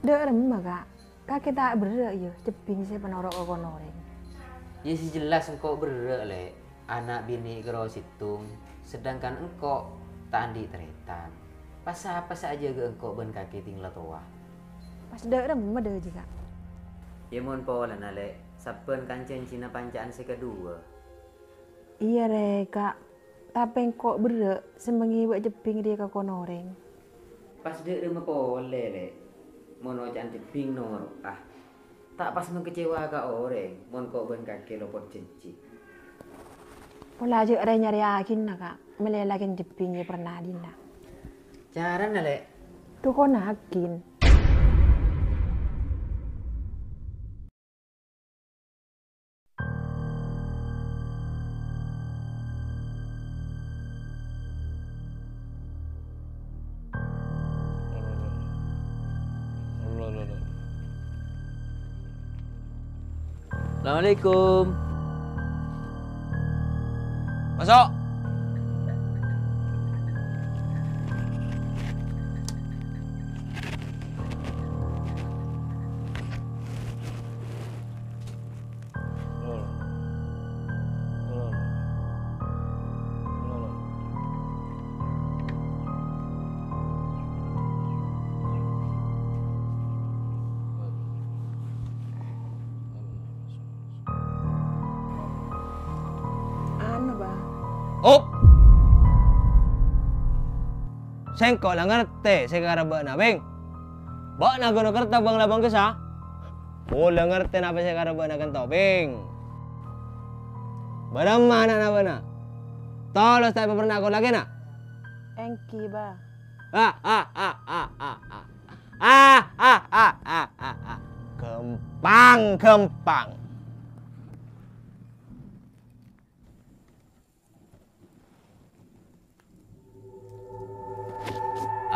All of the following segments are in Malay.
Derem kak. Kakek tak berak ya, ceping saya penorok konoreng. Ya sih jelas engkau berak le, anak bini kero situng, sedangkan engkau tandi teretan. Pas apa saja ke engkau ben kaki tinggal tua. Pas derem ada juga. Ya mohon pola nale, saben kancen Cina pancaan kedua. Iya re kak, tapi kok berak sembengi buat ceping dia ke konoreng. Pas dek rumah pole le, mono cantik ping nor tak pas mengecewa ka orang, mon kok ben kaki lopot cenci. Pola aja ada nyari yakin nak kak, melelakin ceping ya pernah dina. Cara nale, Tuh kok nakin. Assalamualaikum. Masuk. Anu bah. Up. Sengko lang ngerti, saya karaba na beng. Ba na gono kerta bang labang kesa. Mula ngerti na pa saya karaba na kan topeng. Barang mana na bana? Tolos tayo pernah ako lagi na. Engki bah. Gempang.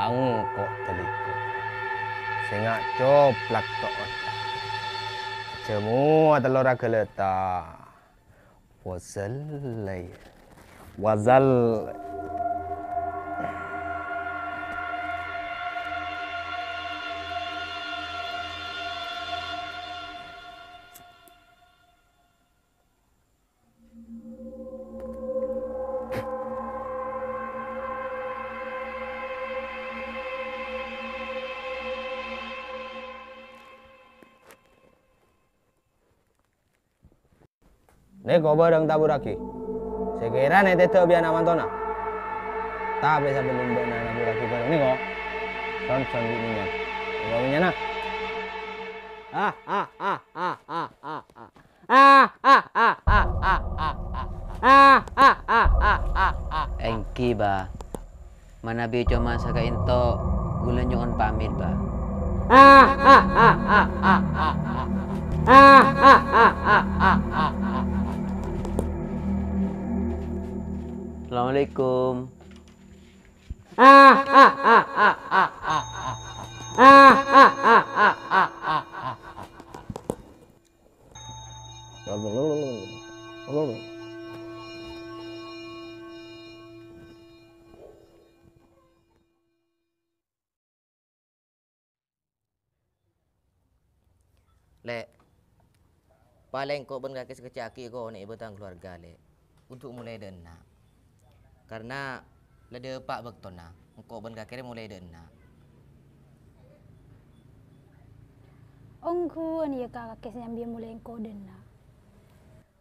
Angkok teliko. Sengak coplak to otak. Semua telur geleta. Wazal. Neko barang taburaki. Sekira nih tetep biar nama tona. Tapi sampai lumba na taburaki barang neko. Son bininya. Bawanya na. Engki ba, mana bi cuma saka into gula nyon pamit ba. Assalamualaikum. Le, paling kau ben kaki sekecaki kau ni betang keluarga le, untuk mulai dena. Karena lede pak bektona, kau ben kaki mulai dena. Ongku ni kakak kesnya biar mulai kau dena.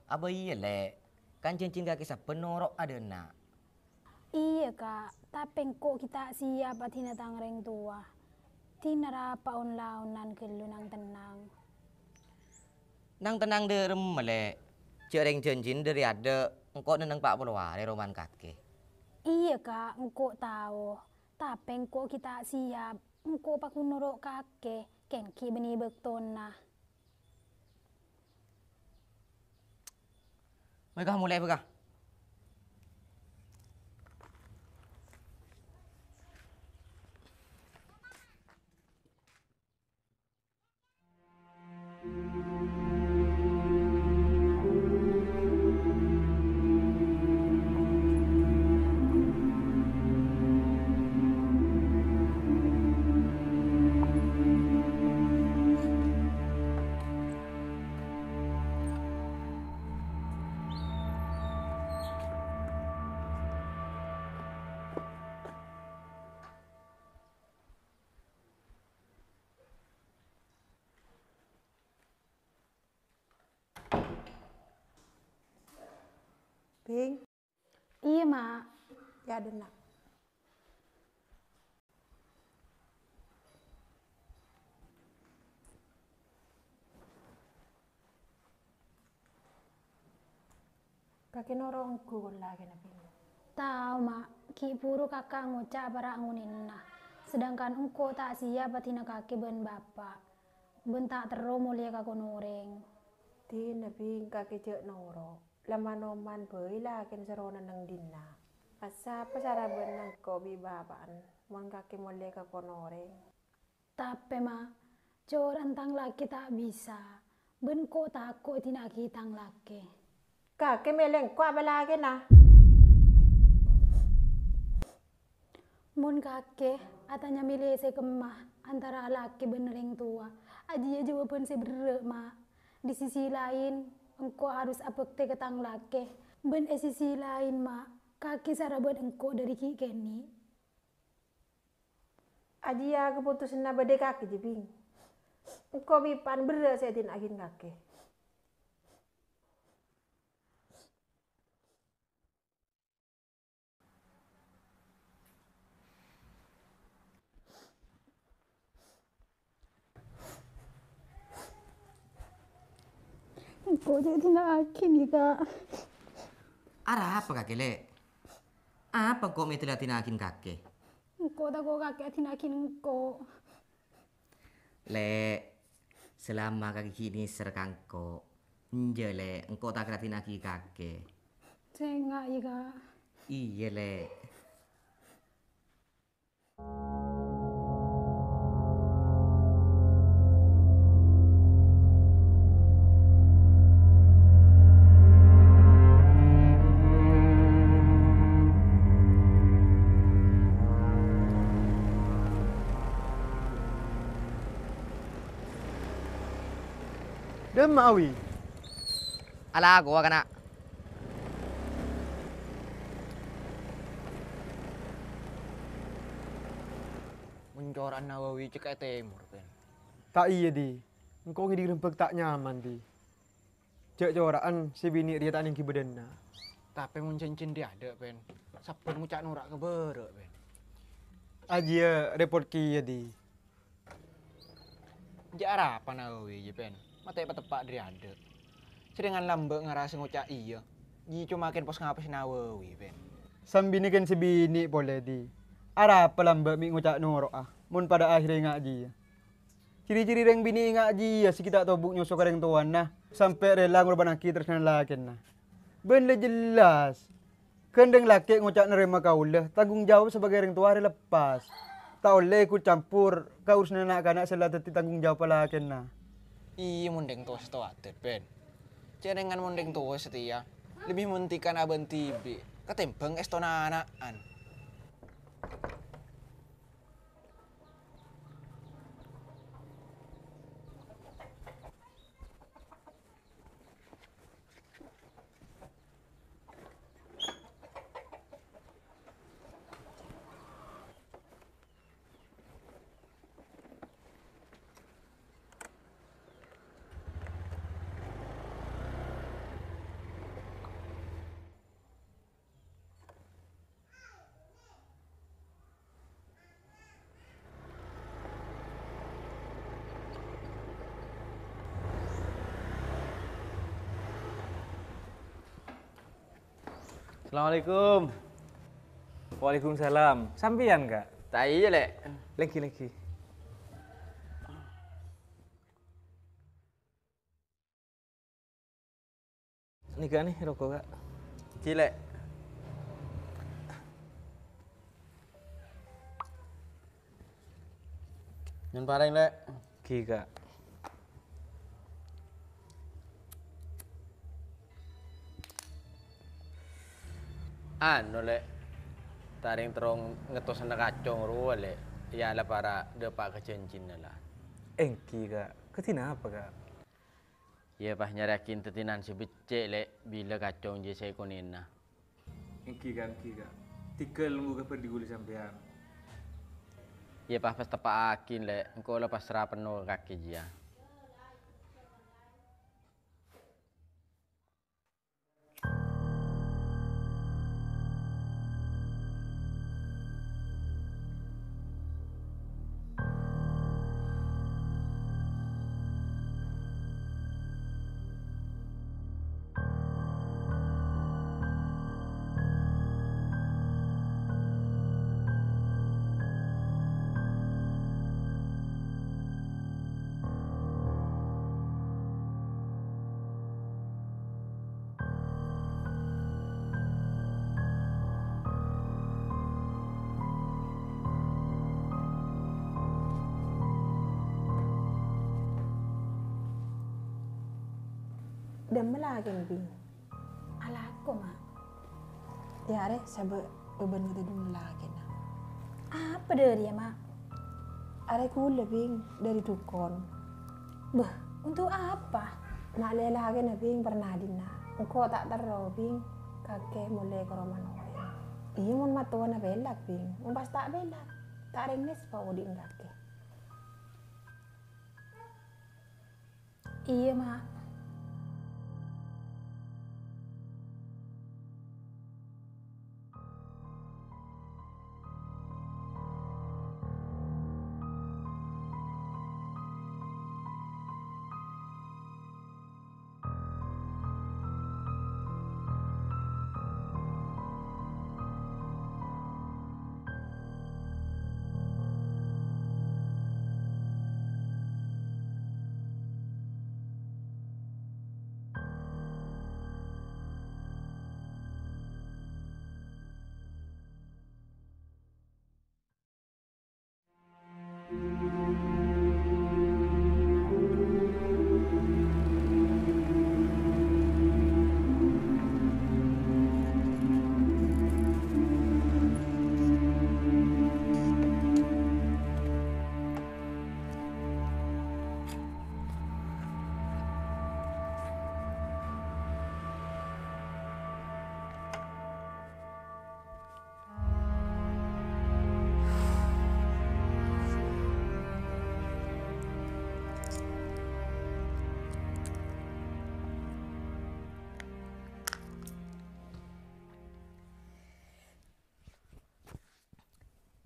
Apa iya le, kan cincin kaki sa penorok adena. Iya kak, tapi kok kita siap tina tangreng tua. Tina rapa on-launan kelunang tenang. Nang tenang derem mele, cereng cincin dari ada, engkau neneng pak peluar dari roman kaki. Iya kak, engkau tahu. Tapi engkau kita siap, engkau pakai norok kakek, kenki beni bektona. Mereka mulai berkah. Ping, Iya, Mak. ya ada nak. Kakek norongku lagi na Ping. Tahu, Mak. Ki puru kakak ngucap para nguninna. Sedangkan engko tak siap batina kaki ben bapak. Ben tak terus mulia kakak noreng. Ti na Ping kakek cek noro. Lama noman beuy lakin serona nang dina. Asa pasara ben nang ko bi babaan. Mon kakek mulai ka konoreng. Tapi, Mak, cor entang laki tak bisa. Ben kok takut tina kitang laki. Kakek meleng ko apa lagi na? Mon kakek atanya milih sekemah antara laki benereng tua. Aji ya jawaban seberek, Mak. Di sisi lain, engkau harus apekte ketang laki. Ben sisi lain, Mak, kaki sarabat engkau dari ki keni. Aji ya keputusan na bade kakek je Ping. Engko bipan bener saya tin agin kakek. Engkau jadi tina aki nih, Kak. Arah apa kakek lek? Apa kok metela tinakin kakek? Engkau tak kau kakek tina aki engkau. Lek, selama kakek kini serkangko, nje lek, engkau tak kena tinaki kakek. Cengak ya, Kak. Iya lek. Demak awi. Alah gua kena. Mencoran Nawawi cek timur pen. Tak iya di. Engkau ngidi rempek tak nyaman di. Cek coraan si bini dia tak ningki bedena. Tapi mun cincin dia ada pen. Saben ngucak norak keberek pen. Aja report ki ya di. Jara apa Nawawi je pen. Mate petepak dia ada. Sedangkan lambe ngerasa ngucak iya. Ji cuma makin pos ngapis Nawawi pen. Sambini kan si bini boleh di. Ara apa lambe mi ngucak norok ah. Mun pada akhirnya ngaji ya. Ciri-ciri reng bini ngaji ya si kita tobuk nyosok reng tuan nah. Sampai rela ngorban aki terus lakin nah. Ben le jelas. Kendeng laki ngucak nerima kaulah. Tanggung jawab sebagai reng tua hari lepas. Tak oleh ku campur. Kau urus anak-anak selatati tanggung jawab lakin nah. Iya mundeng tua setua atet ben. Cerengan mundeng tua setia. Lebih mentikan aben tibi. Ketembang estona anaan. Assalamualaikum. Waalaikumsalam. Sampian kak? Tak iya lek. Lagi. Ini kak nih rokok kak. Cilek. Yang paling lek. Ki kak. Anu lek. Taring terong ngetos na kacong ruwa lek. Ya lah para depak kecencin lah. Engki kak. Ketina apa kak? Ya pas nyarakin tetinan si becek lek bila kacong je saya konena. Engki kak. Tikel nunggu ke perdiguli sampean. Ya pas tepak akin lek. Engkau lepas serapan no kaki dia. Dan melakin bing. Alaku mak. Ya are sabe beban kita dulu melakin. Apa dari ya mak? Are kule bing dari dukon. Bah, untuk apa? Mak lelaki na bing pernah dina. Engkau tak terlalu bing kakek mulai ke rumah noy. Iya mun matua na belak bing. Mun pas tak belak. Tak ringnes pa udi kakek. Iya mak.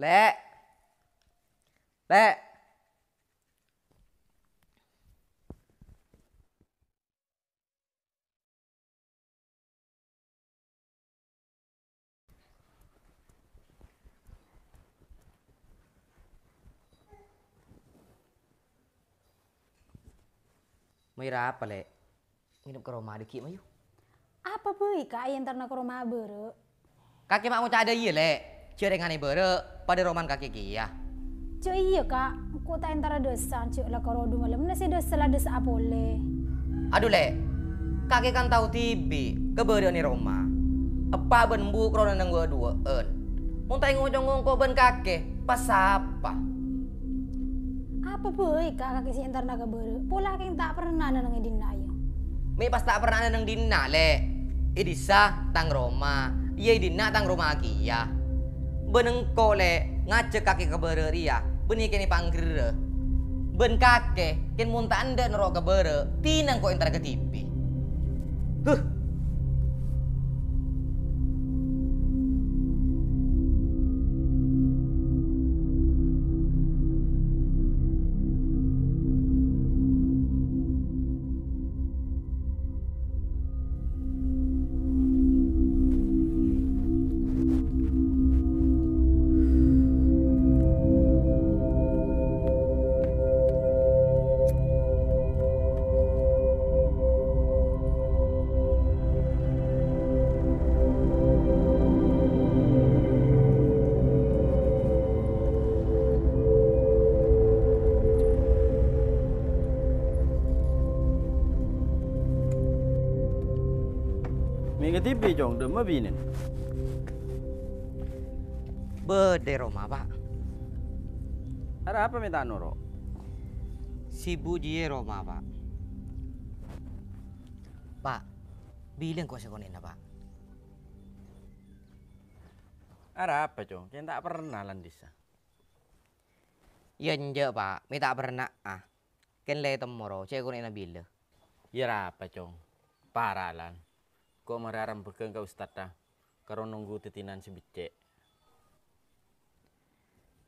Lek. Lek. Mira apa, Lek? Nginep ke rumah dikit mayu. Apa beuy kak yang ternak ke rumah bere? Kakek mak mau ada iya, Lek. Cerengan bere pada roman kakek kia. Cuk iya kak, aku tak antara desa cuk lah kalau dua malam nasi desa lah desa apole. Aduh, Lek. Kakek kan tahu tibi kebere ni Roma. Apa ben bu krona nang gua dua en. Muntai ngojong ngongko ben kakek pas apa? Apa beuy kak kakek si antar naga bere? Pola keng tak pernah nang dinna yo. Mi pas tak pernah nang dinna, Lek. Idisa tang Roma. Iya dinna tang Roma kia. Benengko, Lek, ngajak kakek kebere ria. Beni kene panggere. Ben kakek ken munta anda nero kebere. Tinang ko entar ke TV. Huh. Mi ke TV jong, de mabinin. Bede Roma, Pak. Ada apa minta noro? Si Bu Jie Roma, Pak. Pak, bilang kok sekonin Pak. Ada apa jong? Kau tak pernah landisa. Ya nje, Pak. Mi tak pernah Ken le temoro, cekonin bila. Ya apa jong? Paralan. Kau meraram bekeng ke ustadz karo nunggu titinan si bicek.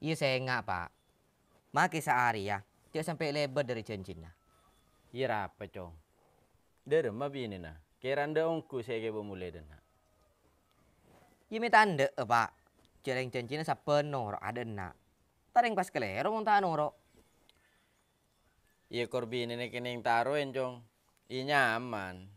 Iya saya enggak, Pak. Maki sehari ya. Dia sampai lebar dari janjinya. Iya apa jong? Dari mabinin na. Kira anda ongku saya ke mulai dana. Iya minta anda, Pak. Jarang janjinya sapenuh ada nak. Taring pas kelero mau tak noro. Iya korbin ini kena yang taruhin jong. Iya nyaman.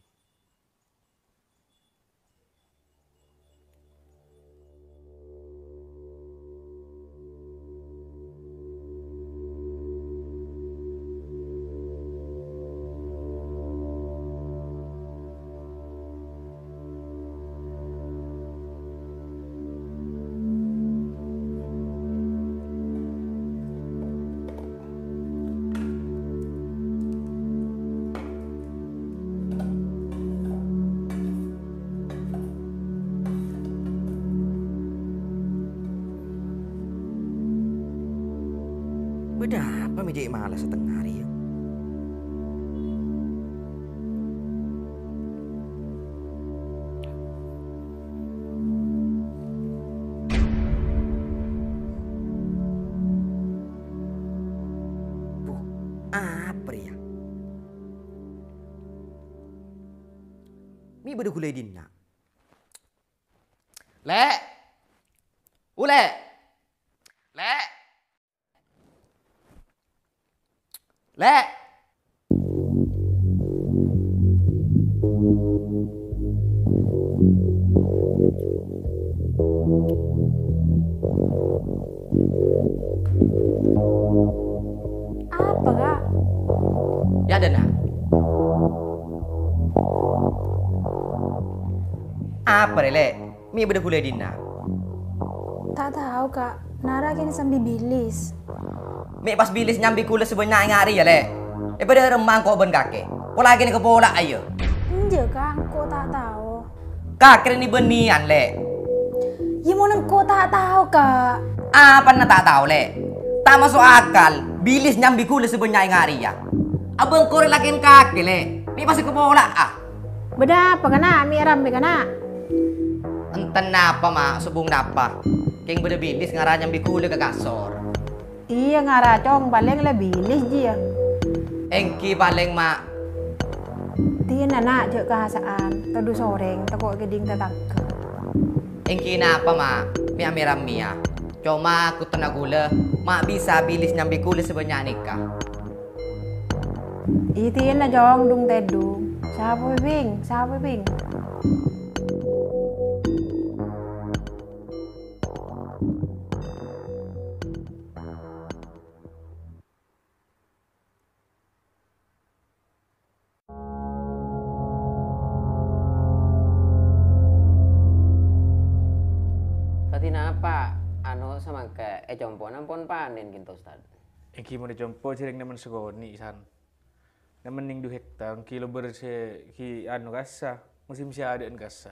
Beda apa menjadi malas setengah hari ya? Apa ya? Mi beda gulai dina. Lek. Ule. Lek. Lek. Apa kak? Ya Dana. Apa Lek? Mi beda gulai dina. Tak tahu kak, Nara kini sambil bilis. Mi pas bilis nyambi kula sebanyak ngari ya Lek. Pada remang kok ben kake. Pola gini ke pola ayo. Enje kak, engkau tak tahu. Kakek ini benian Lek. Ya mau engkau tak tahu kak. Apa na tak tahu Lek? Tak masuk akal. Bilis nyambi kula sebanyak ngari ya. Abang kore lakin kakek Lek. Mi pasti ke pola ah. Beda apa kana? Mi rambe kana? Enten apa mak? Subung napa? Keng beda bilis ngarah nyambi kula ke kasor. Iya ngaracong paling lebih bilis dia. Engki paling mak. Tien anak jek kahasaan, tedu soreng, tekok geding tetangga. Engki napa mak? Mi amiram mia. Cuma aku tenak gula, mak bisa bilis nyambi kula sebanyak nikah. Tien na jong dung tedung. Sapo bing, sapo bing. Berarti napa? Anu sama kayak compo nampon panen gitu Ustad. Engki mau dijompo sering nemen segoni san. Nemen ning 2 hektar kilo berse ki anu kasa musim siadaan kasa.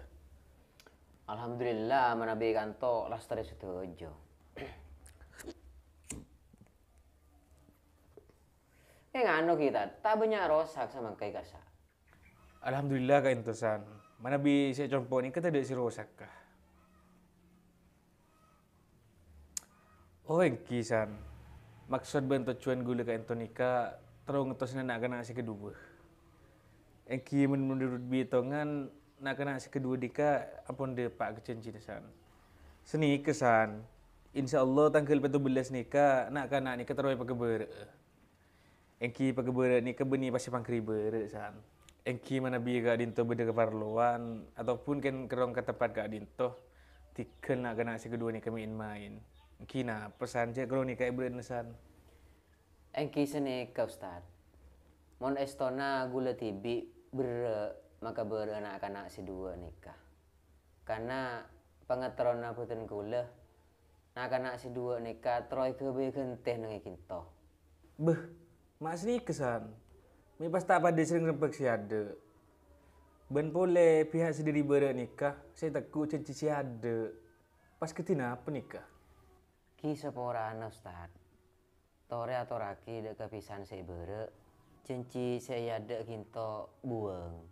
Alhamdulillah manabi kanto lastari setuju. Ngano kita, tak banyak rosak sama kayak kasa. Alhamdulillah ka intosan. Mana bi si compo ni kata si rosak ka. Oh engki san. Maksud bentuk cuan gula ka Antonika terus ngetos nak kena si kedua. Engki menurut bitongan nak kena si kedua dika ampun de pak kecencin san. Seni kesan. Insyaallah tanggal 14 nikah nak kena nikah terus pakai ber. Engki pakai ber nikah beni pasti pangkri ber san. Engki mana bi ka dinto beda keperluan ataupun kan kerong ke tempat ka dinto tikel nak kena si kedua nikah main-main. Kina pesan je kalau nikah bernesan. Engki seni ke Ustad. Mon estona gula tibi maka beranak-anak si dua nikah. Karena pengeterona putun gula nak-anak si dua nikah troy kebe genteh nengi kinto. Beh, mak sini kesan. Mi pas tak pada sering rempek si ada. Ben boleh pihak sendiri nikah, saya takut cenci si ada. Pas ketina apa nikah? Kisah porana Ustad. Tore atau raki dek kepisan saya bere. Cenci saya ada kinto buang.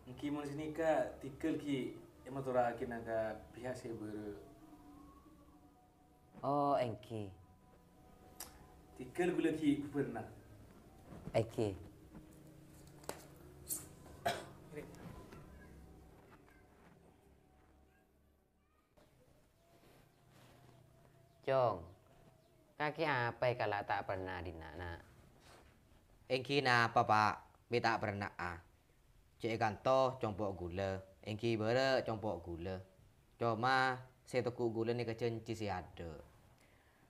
Engki mun sini ka tikel ki emang tu raki naga pihak saya bere. Oh engki. Tikel gula ki pernah. Engki. Jong, kaki apa kalau tak pernah dinana? Engki na apa pak? Be tak pernah ah. Cek kanto compok gula. Engki bere compok gula. Cuma saya tukuk gula ni kecenci si ada.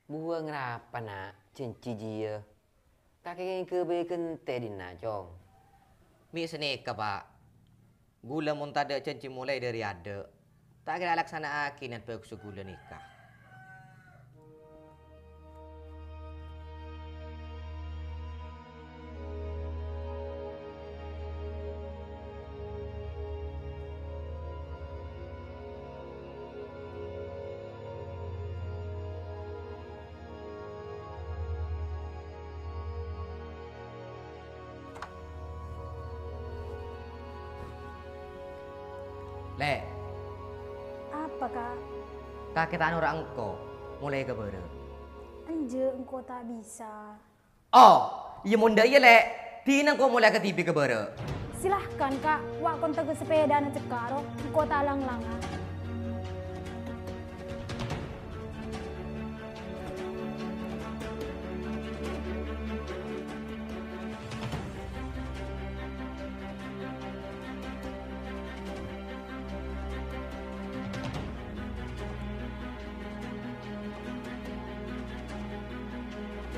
Buang ngapa nak cenci dia? Kaki yang kebe kente dina Jong. Mi seni ke pak? Gula mun tak ada cenci mulai dari ada. Tak kira laksana akin dan gula nikah. Lek, Apa kak? kakek tak orang engkau mulai ke bere. Anje engkau tak bisa. Oh, iya munda iya lek. Tina engkau mulai ke TV ke bere. Silahkan kak, wak kon teguh sepeda na cekaro, engkau tak lang-langan.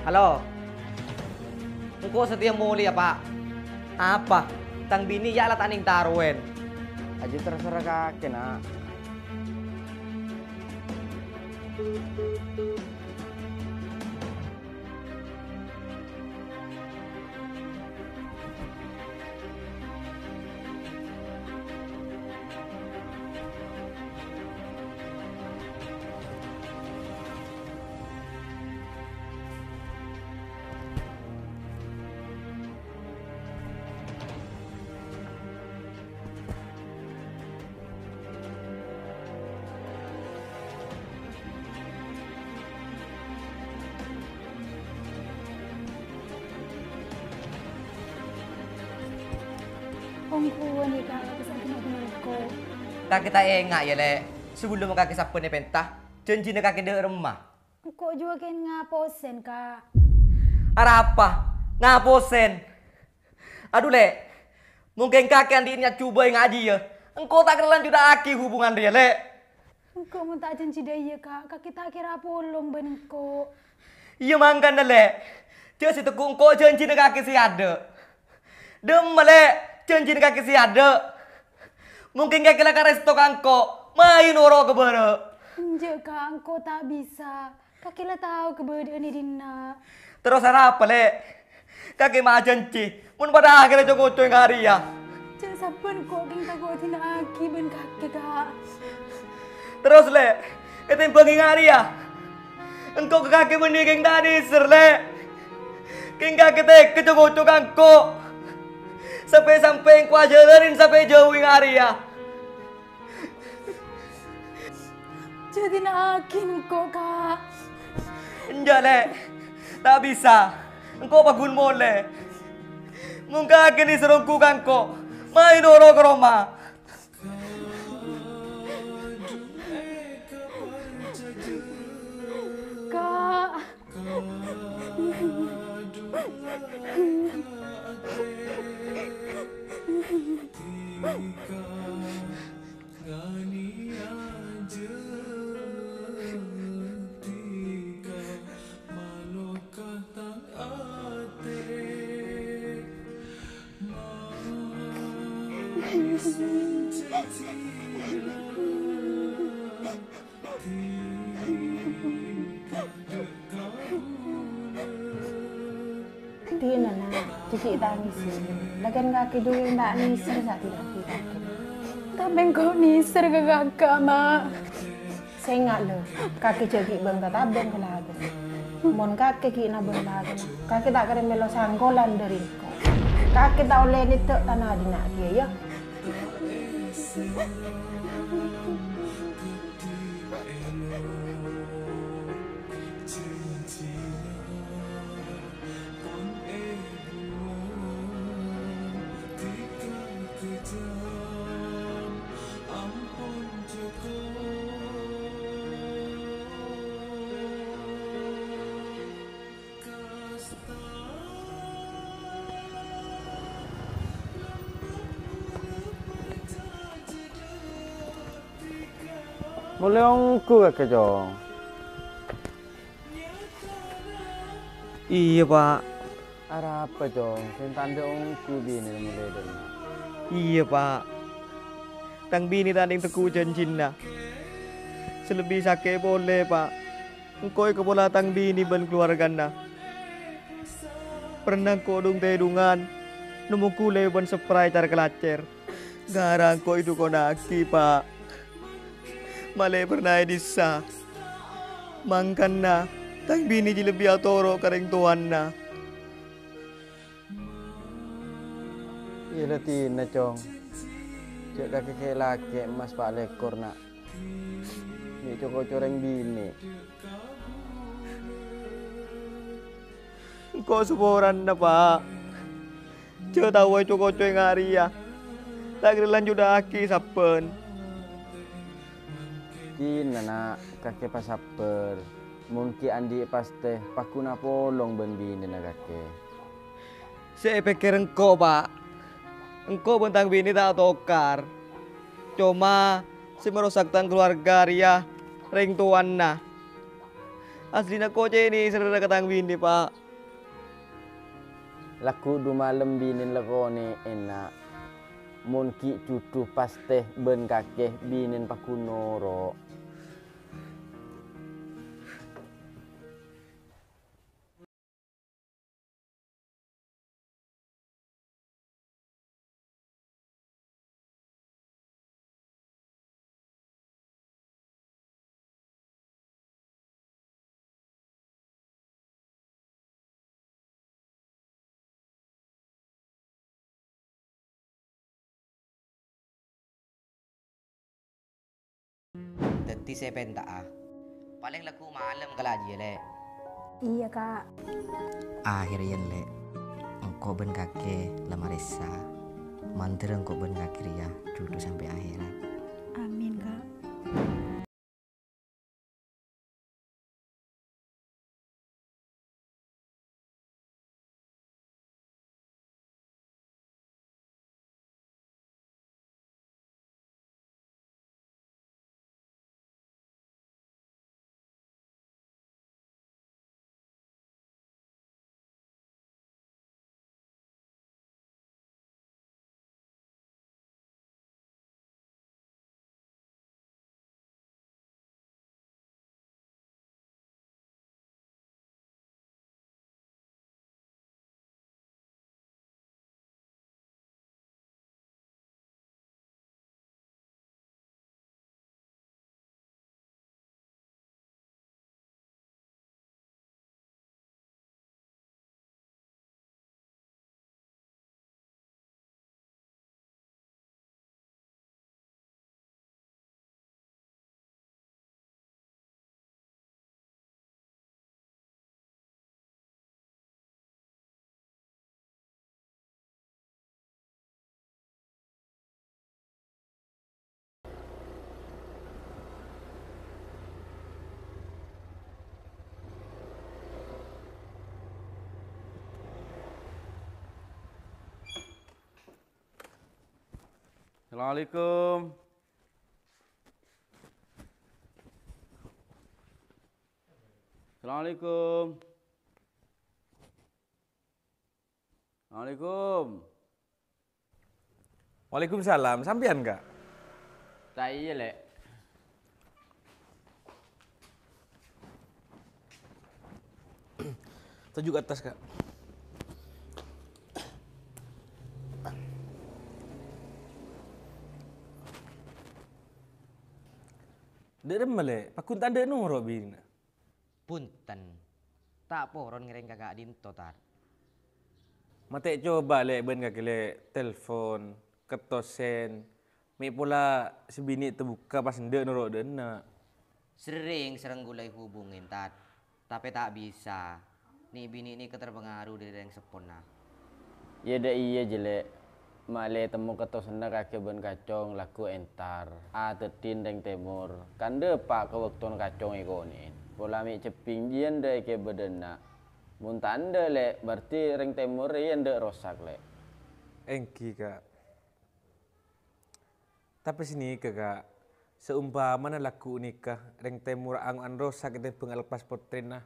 Halo. Engkau setia muli apa? Apa? Tang bini ya lah taning tarwen. Aja terserah kakek nak. Engkau ni kak, bisa benar-benar engkau. Kakek tak enggak ya lek. Sebelum kakek siapa ni pentah, janji nak kakek dek remah. Engkau juga kan ngaposen kak. Ara apa? Ngaposen. Aduh lek. Mungkin kakek andi niat cuba yang ngaji ya. Engkau tak kenalan juga aki hubungan dia lek. Engkau mau tak janji dia kak, kakek tak kira polong ben engkau. Iya mangkan dah lek. Dia si teku engkau janji nak kakek si ada. Dem lek. Janji nak kakek si ada. Mungkin kakek lah resto kangko. Main oro ke bara. Anje kak, engkau tak bisa. Kakek lah tahu keberadaan ni Dina. Terus apa lek? Kakek mah janji. Mun pada akhirnya Joko yang hari ya. Jangan saban kok king takut tina aki ben kakek kak. Terus lek, itu yang pengen hari ya. Engkau ke kakek meninggal tadi ser lek. King kakek teh ke Joko kangko. Sampai engkau ajalanin sampai jauh yang hari ya. Jadi nak aki engkau kak. Enggak lek. Tak bisa. Engkau bagun mole. Mungkin kini serungku kangko. Main oro ke Roma. Kak. Tina na, cici tangisin. Lagian kaki juga yang tak nisir saat tidak kita. Tapi engkau niser ke kakak mak. Saya ingat loh, kaki cekik bang tak abang ke lagi. Mon kaki kina bang lagi. Kaki tak kena melo sanggolan dari ko. Kaki tak oleh ni tek tanah di nak dia ya. Boleh ongku kakek Jong. Iya pak. Ada apa Jong? Tentang ada ongku bini mulai dari. Iya pak. Tang bini tanding teku janjin dah. Selebih sakit boleh pak. Engkau ke bola tang bini ben keluarga dah. Pernah kau dung tedungan. Nemu kule ben spray car kelacer. Garang kau itu kau naki pak. Malay pernah disa. Mangkan na. Tang bini ji lebih atoro kareng tuan na. Iya Tina Jong. Cek kakek laki emas pak lekor nak. Ni coko coreng bini. Kok seporan na pak. Cek tahu ay coko coreng hari ya. Tak kira lanjut aki sapen. Kina nak kakek pasaper. Mungkin andi paste pakuna polong ben bini na kakek. Saya pikir engkau pak. Engkau bentang bini tak tokar. Cuma si merosakkan keluarga ria ring tuan na. Aslinya koce ini serada ketang bini pak. Laku du malam bini lekone enak. Munki cucu paste ben kakeh binin pakunoro. Teti saya pentak ah. Paling laku malam kalau aja le. Iya kak. Akhirnya le. Engkau ben kakek lama resa. Mantir engkau ben kakek ya cucu sampai akhirat. Amin kak. Assalamualaikum. Assalamualaikum. Assalamualaikum. Waalaikumsalam. Sampean kak? Tak iya lek. Tujuk atas kak. Dek demel lek. Pakun tak ada nurut bini. Punten. Tak poron ngereng kakak dinto tar. Mate coba lek ben kakek lek telefon, ketosen. Mi pula sebini terbuka pas ndek nurut dena. Sering gulai hubungin tat. Tapi tak bisa. Nih bini ini keterpengaruh dari yang sepona. Ya dah iya jelek. Male temu ketosenda kakek ben kacong laku entar. Tetin deng temur. Kande pak ke waktu kacong ikonin. Pola mi ceping jian deh ke bedena. Muntanda lek berarti reng temur ian dek rosak lek. Engki kak. Tapi sini kak. Seumpama na laku nikah reng temur ang rosak itu pengal paspor tren nah.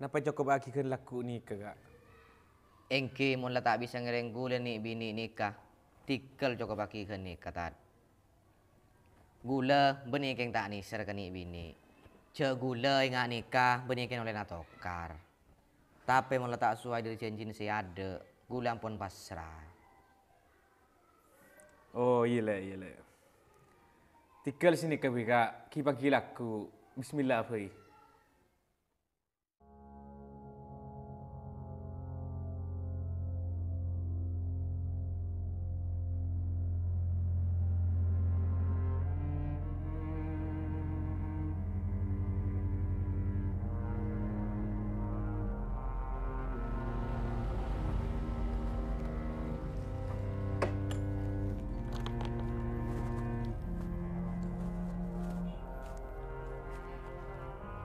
Napa cukup lagi kan laku nikah kak. Engke mula tak bisa ngereng gula nih bini nikah. Tikal cukup lagi kan nikah tat. Gula benih keng tak nisar kan nih bini. Cek gula yang nikah benih keng oleh natokar. Tapi mula tak sesuai dari janji si ada. Gula pun pasrah. Oh iya le. Tikal sini kak. Ki pagi laku. Bismillah fai.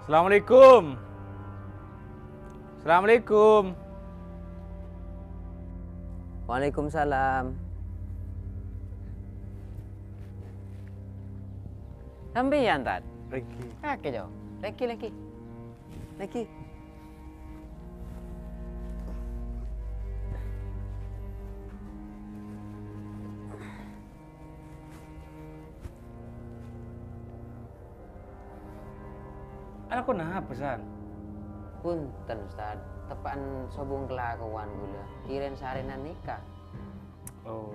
Assalamualaikum. Assalamualaikum. Waalaikumsalam. Sampeyan tat? Reki. Kakek jo. Leki. Anak kau nah pesan? Punten Ustad, tepaan sobung kelakuan gula. Kiren sarenan nikah. Oh.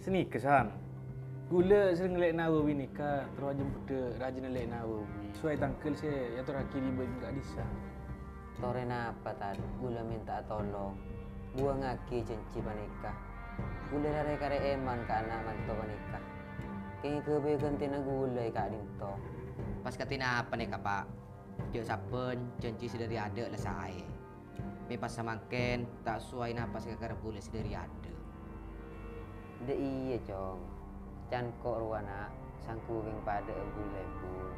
Seni kesan. Gula sering lek nawawi nikah, terus jemput rajin lek nawawi. Suai tangkel saya ya tu rakiri buat enggak disa. Torena apa tadi? Gula minta tolong. Buang ngaki cenci panikah. Gula dari kare eman ke anak manto panikah. Kini kebe ganti na gula ika dinto. Pas katina apa nih Pak? Jauh sapen cenci sedari ada lah saya. Me pas samangken tak suai napas kakak boleh sedari ada. De iya cong. Can kok ruana sangku keng pada gula pun.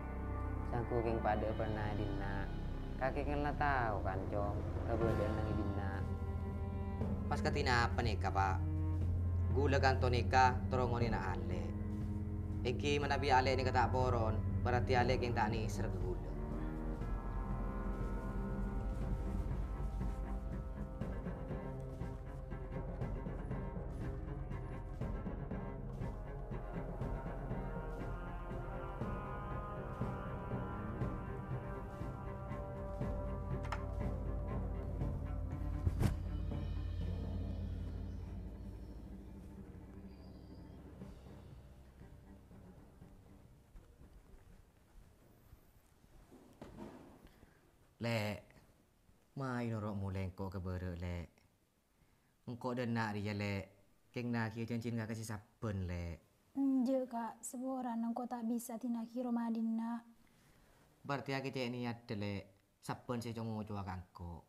Sangku keng pada pernah dina. Kakek kan lah tahu kan cong. Keberadaan nang dina. Pas katina apa nih Pak? Gula kanto nikah torongoni na ale. Iki manabi ale ni kata poron, berarti ale keng tak ni ser gula. Lek, mai norok mulai engkau ke bere lek. Engkau dah nak dia lek. Keng nak kira cincin kak kasih sapen lek. Je kak, seborang engkau tak bisa tinaki Romadin nak. Berarti aku cek niat lek. Sapen saya cuma coba kangko.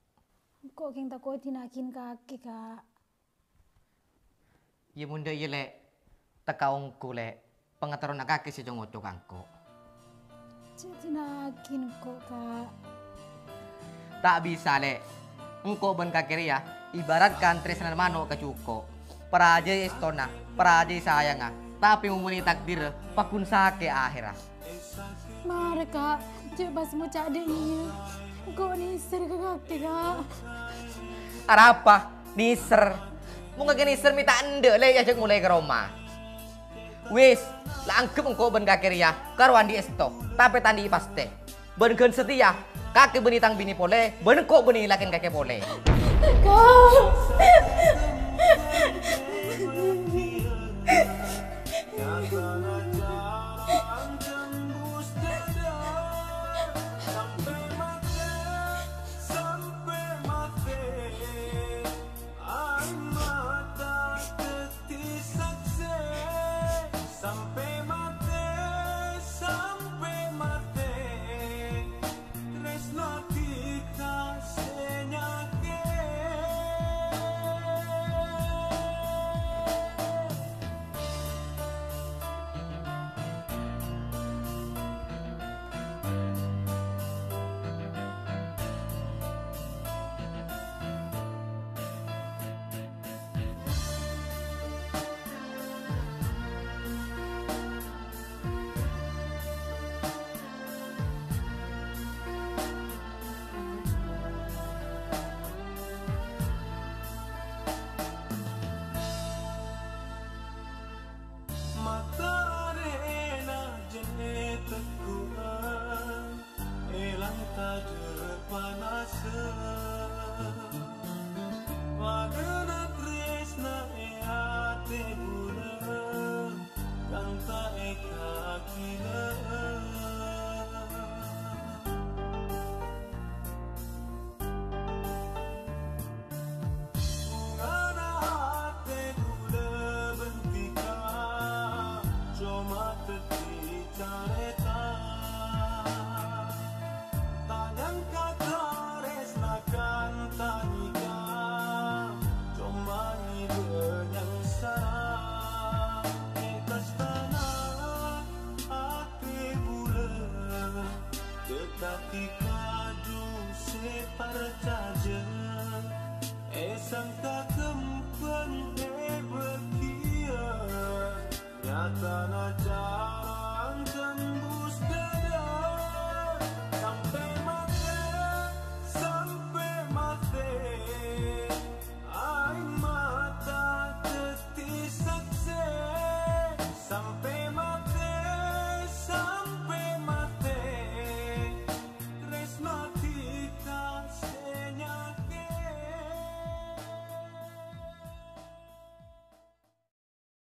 Engkau keng tak kau tinakin kaki kak. Ya munda ya lek. Tekaungku lek. Pengetahuan nak kaki saya cuma coba kangko. Cek tinakin kok kak. Tak bisa lek. Engkau ben kakiri ya. Ibaratkan tresnan mano ke cuko. Peraja istona, peraja sayanga. Tapi memuni takdir pakun sake akhirat. Mari kak, coba semua cak iya. Engkau nisir ke kaki kak. Apa? Niser. Mungkin ke niser minta ende lek ya cek mulai ke Roma. Wis, langkep engkau ben kakiri ya. Karuan di esto. Tapi tandi paste. Ben gen setia. Kakek benitang bini pole, ben kok beni lakin kakek pole. Kak.